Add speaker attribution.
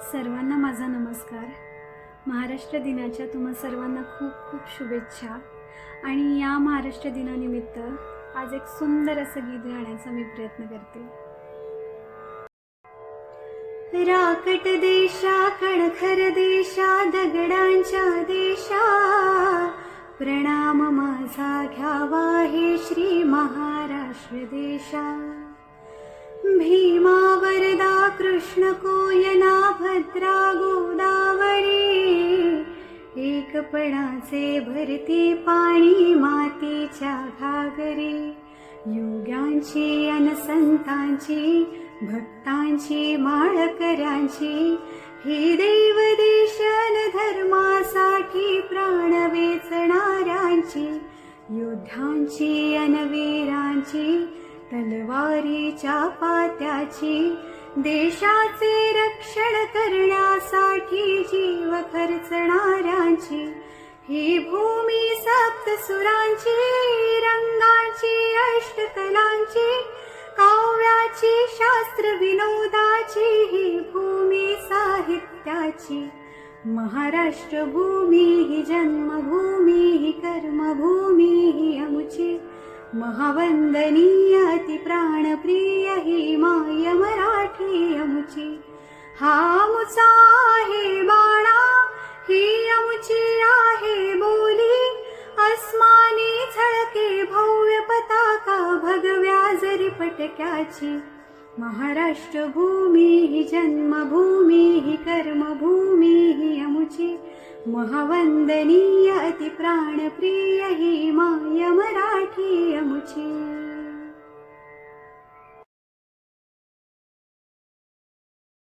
Speaker 1: सर्वांना माझा नमस्कार. महाराष्ट्र दिनाच्या तुम्हा सर्वांना खूप खूप शुभेच्छा. आणि या महाराष्ट्र दिनानिमित्त आज एक सुंदर असं गीत गाण्याचा मी प्रयत्न करते. राकट देशा कणखर देशा दगडांच्या देशा, प्रणाम माझा घ्यावा हे श्री महाराष्ट्र देशा. भीमा वरदा कृष्ण कोयना भद्रा गोदावरी, एकपणाचे भरती पाणी मातीच्या घागरी. योग्यांची अन संतांची भक्तांची माळकऱ्यांची, ही देव देशन धर्मासाठी प्राण वेचणाऱ्यांची. योद्ध्यांची अन वीरांची तलवारीच्या पात्याची, देशाचे रक्षण करण्यासाठी जीव खर्चणाऱ्यांची. ही भूमी सप्तसुरांची, रंगांची अष्टकलांची, काव्याची शास्त्र विनोदाची, ही भूमी साहित्याची. महाराष्ट्र भूमी ही जन्मभूमी ही कर्मभूमी ही अमुची. महावंदनीय अति प्राणप्रिय ही माय मराठी अमुची. हा अमुचा आहे बाणा, ही अमुची आहे बोली. अस्मानी झळके भव्य पताका भगव्या जरी पटक्याची. महाराष्ट्र भूमी ही जन्मभूमी ही कर्मभूमी ही अमुची. महावंदनीय अति प्राणप्रिय ही माय मराठी अमुची.